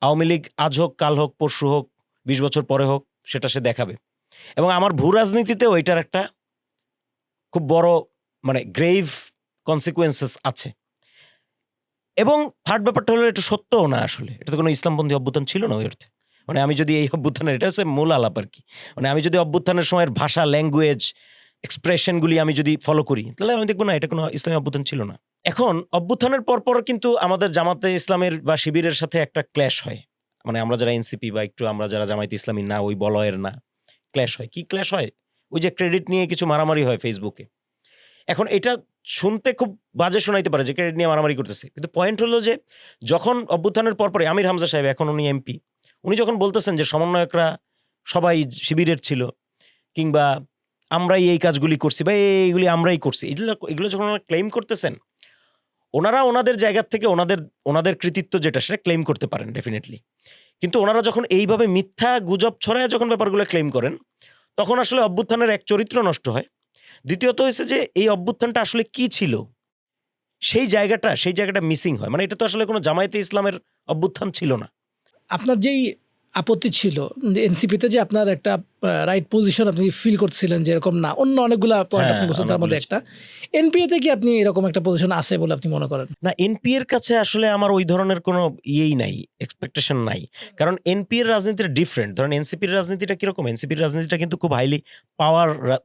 আওয়ামী লীগ আজ হোক, কাল হোক, পরশু হোক, ২০ বছর পরে হোক, সেটা সে দেখাবে। এবং আমার ভূ রাজনীতিতেও এটার একটা খুব বড় মানে গ্রেভ কনসিকুয়েন্সেস আছে। এবং থার্ড ব্যাপারটা হলো এটা সত্যও না, আসলে এটা তো কোনো ইসলামপন্থী অভ্যুত্থান ছিল না ওই অর্থে। মানে আমি যদি এই অভ্যুত্থানের, এটা হচ্ছে মূল আলাপ আর কি, মানে আমি যদি অভ্যুত্থানের সময়ের ভাষা, ল্যাঙ্গুয়েজ, এক্সপ্রেশনগুলি আমি যদি ফলো করি, তাহলে আমি দেখবো না এটা কোনো ইসলামী অভ্যুত্থান ছিল না। এখন অভ্যুত্থানের পরপর কিন্তু আমাদের জামাতে ইসলামের বা শিবিরের সাথে একটা ক্ল্যাশ হয়, মানে আমরা যারা এনসিপি বা একটু আমরা যারা জামায়াতে ইসলামী না, ওই বলয়ের না, ক্ল্যাশ হয়। কি ক্ল্যাশ হয়? ওই যে ক্রেডিট নিয়ে কিছু মারামারি হয় ফেসবুকে। এখন এটা শুনতে খুব বাজে শোনাইতে পারে যে ক্রেডিট নিয়ে মারামারি করতেছে, কিন্তু পয়েন্ট হলো যে যখন অভ্যুত্থানের পরপরে আমির হামজা সাহেব, এখন উনি এমপি, উনি যখন বলতেছেন যে সমন্বয়করা সবাই শিবিরের ছিল, কিংবা আমরাই এই কাজগুলি করছি বা এইগুলি আমরাই করছি, এগুলো যখন ওনারা ক্লেম করতেছেন, ওনারা ওনাদের জায়গা থেকে ওনাদের কৃতিত্ব যেটা সেটা ক্লেম করতে পারেন ডেফিনেটলি। কিন্তু ওনারা যখন এইভাবে মিথ্যা গুজব ছড়ায় যখন ব্যাপারগুলো ক্লেম করেন, তখন আসলে অভ্যুত্থানের এক চরিত্র নষ্ট হয়। দ্বিতীয়ত হয়েছে যে এই অভ্যুত্থানটা আসলে কি ছিল, সেই জায়গাটা মিসিং হয়। মানে এটা তো আসলে কোনো জামায়াতে ইসলামের অভ্যুত্থান ছিল না। আপনার যেই আপত্তি ছিল যে এনসিপিতে যে আপনার একটা রাইট পজিশন আপনি ফিল করছিলেন যে এরকম না, অন্য অনেকগুলা পয়েন্ট আপনি বলছেন, তার মধ্যে একটা এনপিএতে কি আপনি এরকম একটা পজিশন আছে বলে আপনি মনে করেন? না, এনপি এর কাছে আসলে আমার ওই ধরনের কোনো ইয়েই নাই, এক্সপেকটেশন নাই। কারণ এনপি এর রাজনীতিটা ডিফারেন্ট। ধরেন এনসিপির রাজনীতিটা কিরকম? এনসিপির রাজনীতিটা কিন্তু খুব হাইলি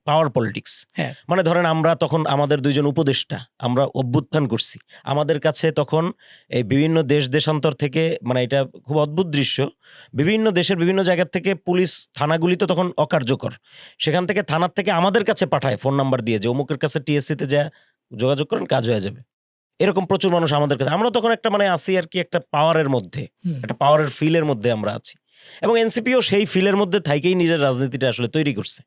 পাওয়ার পলিটিক্স। হ্যাঁ, মানে ধরেন আমরা তখন আমাদের ২ জন উপদেষ্টা আমরা অভ্যুত্থান করছি। আমাদের কাছে তখন এই বিভিন্ন দেশান্তর থেকে, মানে এটা খুব অদ্ভুত দৃশ্য, বিভিন্ন দেশের বিভিন্ন জায়গা থেকে পুলিশ থানাগুলি তো তখন অকার্যকর। সেখান থেকে থানার থেকে আমাদের কাছে পাঠায় ফোন নাম্বার দিয়ে যে অমুকের কাছে টিএসসিতে যা যোগাযোগ করেন, কাজ হয়ে যাবে। এরকম প্রচুর মানুষ আমাদের কাছে। আমরা তখন একটা মানে আছি আরকি একটা পাওয়ারের মধ্যে, একটা পাওয়ারের ফিলের মধ্যে আমরা আছি। এবং এনসিপিও সেই ফিলের মধ্যে থাইকেই নিজের রাজনীতিটা আসলে তৈরি করছে।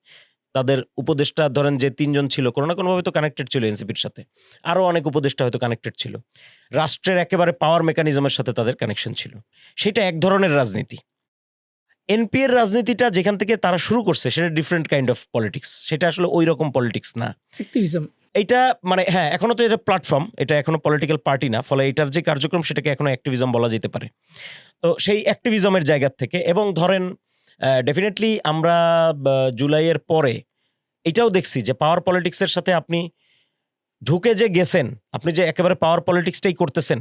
তাদের উপদেষ্টা ধরেন যে ৩ জন ছিল, কোনো না কোনোভাবে তো কানেক্টেড ছিল এনসিপির সাথে। আরো অনেক উপদেষ্টা হয়তো কানেক্টেড ছিল। রাষ্ট্রের একেবারে পাওয়ার মেকানিজমের সাথে তাদের কানেকশন ছিল। সেটা এক ধরনের রাজনীতি। এনপি এর রাজনীতিটা যেখান থেকে তারা শুরু করছে সেটা ডিফারেন্ট কাইন্ড অফ পলিটিক্স। সেটা আসলে ঐরকম পলিটিক্স না। অ্যাক্টিভিজম। এইটা মানে হ্যাঁ, এখনো তো এটা প্ল্যাটফর্ম, এটা এখনো পলিটিক্যাল পার্টি না। ফলে এটার যে কার্যক্রম সেটাকে এখনো অ্যাক্টিভিজম বলা যেতে পারে। তো সেই অ্যাক্টিভিজমের জায়গা থেকে, এবং ধরেন ডেফিনিটলি আমরা জুলাইয়ের পরে এটাও দেখছি যে পাওয়ার পলিটিক্সের সাথে আপনি ঢুকে যে গেছেন, আপনি যে একেবারে পাওয়ার পলিটিক্সটাই করতেছেন,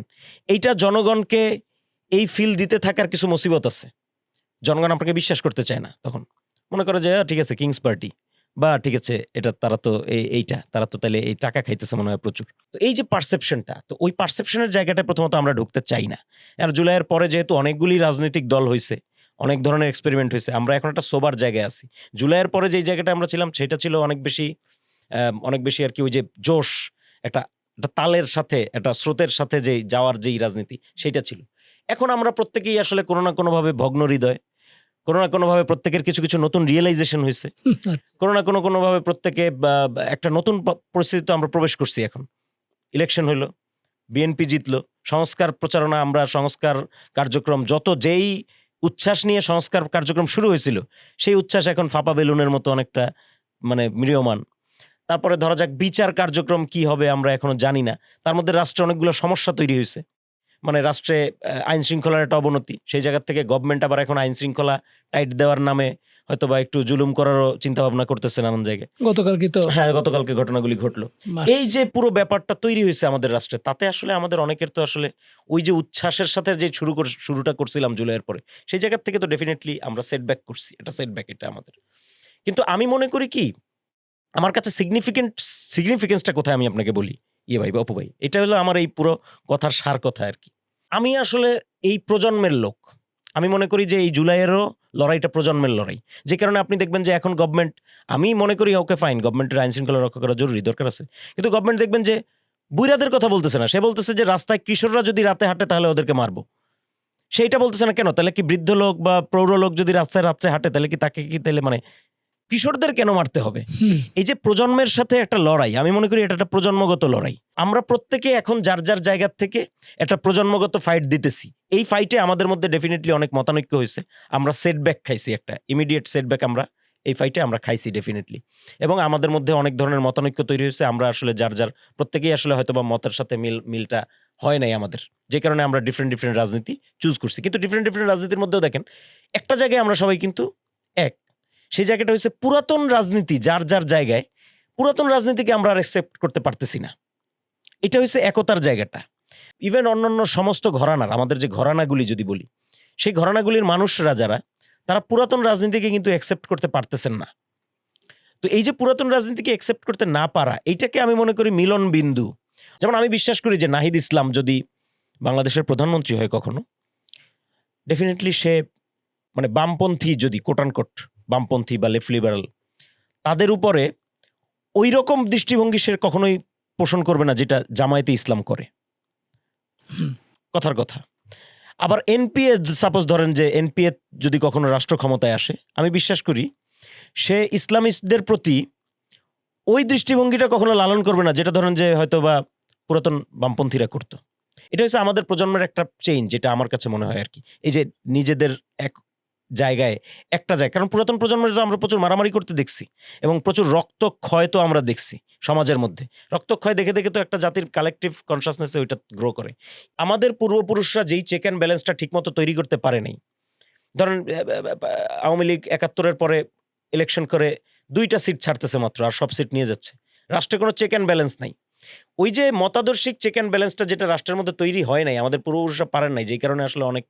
এইটা জনগণকে এই ফিল দিতে থাকার কিছু মুসিবত আছে। জনগণ আপনাকে বিশ্বাস করতে চায় না তখন। মনে করে যে ঠিক আছে কিংস পার্টি, বা ঠিক আছে এটা তারা তো এইটা তারা তো তাহলে এই টাকা খাইতেছে মনে হয় প্রচুর। তো এই যে পারসেপশনটা, তো ওই পারসেপশনের জায়গাটা প্রথমত আমরা ঢুকতে চাই না। আর জুলাইয়ের পরে যেহেতু অনেকগুলি রাজনৈতিক দল হইছে, অনেক ধরনের এক্সপেরিমেন্ট হইছে, আমরা এখন একটা সোবার জায়গায় আছি। জুলাইয়ের পরে যেই জায়গাটা আমরা ছিলাম সেটা ছিল অনেক বেশি আরকি ওই যে জোশ, একটা তালের সাথে, একটা স্রোতের সাথে যে যাওয়ার যেই রাজনীতি সেইটা ছিল। এখন আমরা প্রত্যেকেই আসলে কোনো না কোনোভাবে ভগ্ন হৃদয়, কোনো না কোনোভাবে প্রত্যেকের কিছু নতুন রিয়েলাইজেশন হইছে। কোনো না কোনোভাবে প্রত্যেকে একটা নতুন পরিস্থিতিতে আমরা প্রবেশ করছি এখন। ইলেকশন হইল, বিএনপি জিতলো, সংস্কার প্রচারণা, আমরা সংস্কার কার্যক্রম যেই উচ্ছ্বাস নিয়ে সংস্কার কার্যক্রম শুরু হয়েছিল, সেই উচ্ছ্বাস এখন ফাঁপা বেলুনের মতো অনেকটা মানে ম্রিয়মান। তারপরে ধরা যাক বিচার কার্যক্রম কি হবে আমরা এখনো জানি না। তার মধ্যে রাষ্ট্রে অনেকগুলো সমস্যা তৈরি হয়েছে। মানে রাষ্ট্রে আইন শৃঙ্খলার একটা অবনতি, সেই জায়গা থেকে গভর্নমেন্ট আবার এখন আইন শৃঙ্খলা টাইট দেওয়ার নামে হয়তোবা একটু জুলুম করারও চিন্তা ভাবনা করতেছে নানান জায়গায়। গতকালকে ঘটনাগুলি ঘটলো। এই যে পুরো ব্যাপারটা তৈরি হয়েছে আমাদের রাষ্ট্রে, তাতে আসলে আমাদের অনেকের তো আসলে ওই যে উচ্ছ্বাসের সাথে যে শুরুটা করছিলাম জুলাইয়ের পরে, সেই জায়গা থেকে তো ডেফিনেটলি আমরা সেটব্যাক করছি। এটা আমাদের। কিন্তু আমি মনে করি কি, আমার কাছে সিগনিফিকেন্সটা কোথায় আমি আপনাকে বলি ভাই বা অপু ভাই, এটা হলো আমার এই পুরো কথার সার কথা আর কি। আমি আসলে এই প্রজন্মের লোক। আমি মনে করি যে এই জুলাইয়েরও লড়াইটা প্রজন্মের লড়াই। যে কারণে আপনি দেখবেন যে এখন গভর্নমেন্ট, আমি মনে করি ওকে ফাইন, গভর্নমেন্টের আইন শৃঙ্খলা রক্ষা করা জরুরি, দরকার আছে। কিন্তু গভর্নমেন্ট দেখবেন যে বুইরাদের কথা বলতেছে না, সে বলতেছে যে রাস্তায় কিশোররা যদি রাতে হাঁটে তাহলে ওদেরকে মারবো। সেইটা বলতেছে না কেন? তাহলে কি বৃদ্ধ লোক বা প্রৌঢ় লোক যদি রাস্তায় রাত্রে হাঁটে তাহলে কি তাকে কি তাহলে মানে কিশোরদের কেন মারতে হবে? এই যে প্রজন্মের সাথে একটা লড়াই, আমি মনে করি এটা একটা প্রজন্মগত লড়াই। আমরা প্রত্যেকে এখন যার জায়গা থেকে একটা প্রজন্মগত ফাইট দিতেছি। এই ফাইটে আমাদের মধ্যে ডেফিনেটলি অনেক মতানৈক্য হয়েছে। আমরা সেটব্যাক খাইছি, একটা ইমিডিয়েট সেটব্যাক আমরা এই ফাইটে আমরা খাইছি ডেফিনিটলি। এবং আমাদের মধ্যে অনেক ধরনের মতানৈক্য তৈরি হয়েছে। আমরা আসলে যার প্রত্যেকেই আসলে হয়তোবা মতের সাথে মিলটা হয় নাই আমাদের। যে কারণে আমরা ডিফারেন্ট রাজনীতি চুজ করছি। কিন্তু ডিফারেন্ট রাজনীতির মধ্যেও দেখেন একটা জায়গায় আমরা সবাই কিন্তু এক। সেই জায়গাটা হচ্ছে পুরাতন রাজনীতি যার জায়গায়, পুরাতন রাজনীতিকে আমরা আর অ্যাকসেপ্ট করতে পারতেছি না। এটা হচ্ছে একতার জায়গাটা। ইভেন অন্যান্য সমস্ত ঘরানার, আমাদের যে ঘরানাগুলি যদি বলি, সেই ঘরানাগুলির মানুষরা যারা, তারা পুরাতন রাজনীতিকে কিন্তু অ্যাকসেপ্ট করতে পারতেছেন না। তো এই যে পুরাতন রাজনীতিকে অ্যাকসেপ্ট করতে না পারা, এইটাকে আমি মনে করি মিলন বিন্দু। যেমন আমি বিশ্বাস করি যে নাহিদ ইসলাম যদি বাংলাদেশের প্রধানমন্ত্রী হয় কখনো, ডেফিনেটলি সে মানে বামপন্থী, যদি কোটানকোট বামপন্থী বা লেফট লিবারাল, তাদের উপরে ওই রকম দৃষ্টিভঙ্গি সে কখনোই পোষণ করবে না যেটা জামায়াতে ইসলাম করে। কথার কথা। আবার এনপিএ, সাপোজ ধরেন যে এনপিএ যদি কখনো রাষ্ট্র ক্ষমতায় আসে, আমি বিশ্বাস করি সে ইসলামিস্টদের প্রতি ওই দৃষ্টিভঙ্গিটা কখনো লালন করবে না যেটা ধরেন যে হয়তো বা পুরাতন বামপন্থীরা করতো। এটা হচ্ছে আমাদের প্রজন্মের একটা চেঞ্জ, যেটা আমার কাছে মনে হয় আর কি। এই যে নিজেদের এক জায়গায়, একটা জায়গায়, কারণ পুরাতন প্রজন্মের আমরা প্রচুর মারামারি করতে দেখছি এবং প্রচুর রক্তক্ষয় তো আমরা দেখছি সমাজের মধ্যে। রক্তক্ষয় দেখে দেখে তো একটা জাতির কালেকটিভ কনসাসনেসে ওইটা গ্রো করে। আমাদের পূর্বপুরুষরা যেই চেক অ্যান্ড ব্যালেন্সটা ঠিকমতো তৈরি করতে পারে নাই, ধরেন আওয়ামী লীগ ৭১-এর পরে ইলেকশন করে ২টা সিট ছাড়তেছে মাত্র, আর সব সিট নিয়ে যাচ্ছে। রাষ্ট্রে কোনো চেক অ্যান্ড ব্যালেন্স নাই। ওই যে মতাদর্শিক চেক অ্যান্ড ব্যালেন্সটা যেটা রাষ্ট্রের মধ্যে তৈরি হয় নাই, আমাদের পূর্বপুরুষরা পারেন নাই, যেই কারণে আসলে অনেক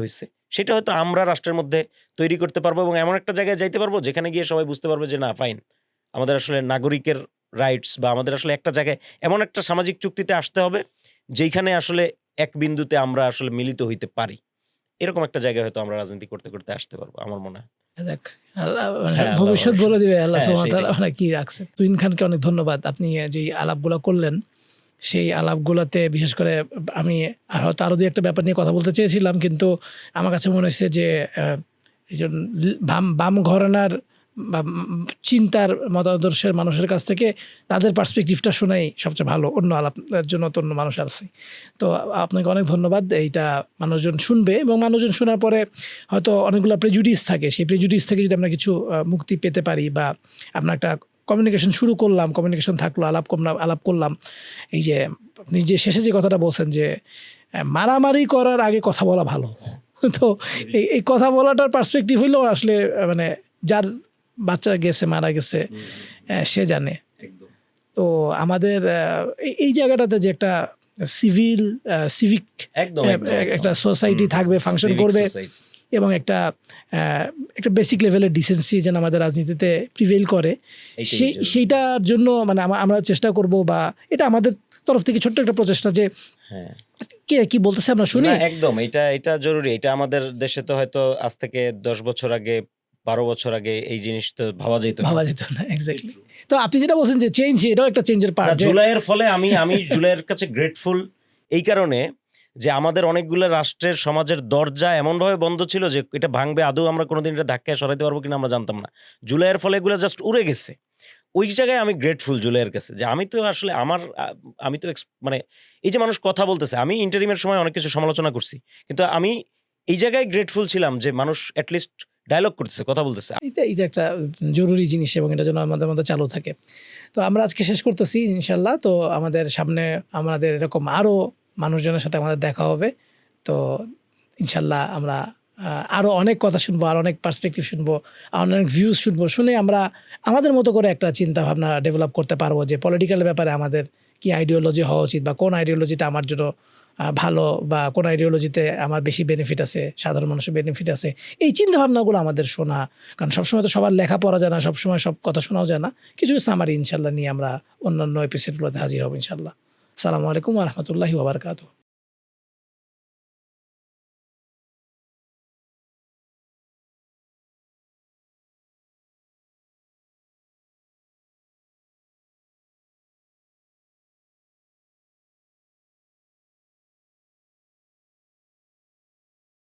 হয়েছে। সেটা হয়তো আমরা রাষ্ট্রের মধ্যে তৈরি করতে পারবো এবং এমন একটা জায়গায় যাইতে পারবো যেখানে গিয়ে সবাই বুঝতে পারবে যে না, ফাইন, আমাদের আসলে নাগরিকের রাইটস বা আমাদের আসলে একটা জায়গায় এমন একটা সামাজিক চুক্তিতে আসতে হবে যেইখানে আসলে এক বিন্দুতে আমরা আসলে মিলিত হইতে পারি। এরকম একটা জায়গায় হয়তো আমরা রাজনীতি করতে করতে আসতে পারবো, আমার মনে হয়। যাক, মানে হ্যাঁ, আল্লাহ ভবিষ্যৎ ভরসা। বলে দিবে আল্লাহ হ্যাঁ, সুবহানাহু ওয়া সেটাই। তাআলা মানে কি রাখছে। তুহিন খানকে অনেক ধন্যবাদ। আপনি যেই আলাপগুলো করলেন, সেই আলাপগুলোতে বিশেষ করে আমি হয়তো আরো ২-১টা ব্যাপার নিয়ে কথা বলতে চেয়েছিলাম, কিন্তু আমার কাছে মনে হয়েছে যে এই যে বাম ঘরানার বা চিন্তার মতাদর্শের মানুষের কাছ থেকে তাদের পার্সপেক্টিভটা শোনাই সবচেয়ে ভালো। অন্য আলাপের জন্য তো অন্য মানুষ আছে। তো আপনাকে অনেক ধন্যবাদ। এইটা মানুষজন শুনবে এবং মানুষজন শোনার পরে হয়তো অনেকগুলো প্রেজুডিস থাকে। সেই প্রেজুডিস থেকে যদি আমরা কিছু মুক্তি পেতে পারি বা আমরা একটা কমিউনিকেশন শুরু করলাম, কমিউনিকেশন থাকলো, আলাপ করলাম। এই যে আপনি যে শেষে যে কথাটা বলছেন যে মারামারি করার আগে কথা বলা ভালো। তো এই কথা বলাটার পার্সপেক্টিভ হইলেও আসলে মানে যার বাচ্চা গেছে, মারা গেছে, সে জানে। তো আমাদের এই জায়গাটাতে যে একটা সিভিক একদম একটা সোসাইটি থাকবে, ফাংশন করবে এবং একটা বেসিক লেভেলের ডিসেন্সি যেন আমাদের রাজনীতিতে প্রিভেইল করে, সেইটার জন্য মানে আমরা চেষ্টা করব, বা এটা আমাদের তরফ থেকে ছোট্ট একটা প্রচেষ্টা যে কে কি বলতেছে আমরা শুনি। একদম এটা জরুরি। এটা আমাদের দেশে তো হয়তো আজ থেকে ১০ বছর আগে, ১২ বছর আগে এই জিনিস তো ভাবা যেত না। এক্স্যাক্টলি। তো আপনি যেটা বলছেন যে চেঞ্জ, এটাও একটা চেঞ্জের পার্ট। জুলাইয়ের ফলে আমি জুলাইয়ের কাছে গ্রেটফুল এই কারণে যে আমাদের অনেকগুলো রাষ্ট্রের সমাজের দরজা এমনভাবে বন্ধ ছিল যে এটা ভাঙবে, আদৌ আমরা কোনোদিন এটা ধাক্কায় সরাইতে পারবো কিনা আমরা জানতাম না। জুলাইয়ের ফলে এগুলো জাস্ট উড়ে গেছে। ওই জায়গায় আমি গ্রেটফুল জুলাইয়ের কাছে যে আমি তো আসলে আমি তো মানে এই যে মানুষ কথা বলতেছে, আমি ইন্টারিমের সময় অনেক কিছু সমালোচনা করছি, কিন্তু আমি এই জায়গায় গ্রেটফুল ছিলাম যে মানুষ অ্যাটলিস্ট ডায়লগ করতেছে, কথা বলতেছে। এটা একটা জরুরি জিনিস এবং এটা যেন আমাদের মধ্যে চালু থাকে। তো আমরা আজকে শেষ করতেছি ইনশাল্লাহ। তো আমাদের সামনে আমাদের এরকম আরও মানুষজনের সাথে আমাদের দেখা হবে। তো ইনশাল্লাহ আমরা আরও অনেক কথা শুনবো, আর অনেক পার্সপেক্টিভ শুনবো, আর অনেক ভিউজ শুনবো। শুনে আমরা আমাদের মতো করে একটা চিন্তা ভাবনা ডেভেলপ করতে পারবো যে পলিটিক্যাল ব্যাপারে আমাদের কি আইডিওলজি হওয়া উচিত, বা কোন আইডিওলজিটা আমার জন্য ভালো, বা কোন আইডিওলজিতে আমার বেশি বেনিফিট আছে, সাধারণ মানুষের বেনিফিট আছে। এই চিন্তাভাবনাগুলো আমাদের শোনা, কারণ সবসময় তো সবার লেখা পড়া যায় না, সবসময় সব কথা শোনাও যায় না। কিছু সামারি ইনশাল্লাহ নিয়ে আমরা অন্যান্য এপিসোডগুলোতে হাজির হব ইনশাল্লাহ। আসসালামু আলাইকুম ওয়া রাহমাতুল্লাহি ওয়া বারাকাতুহু।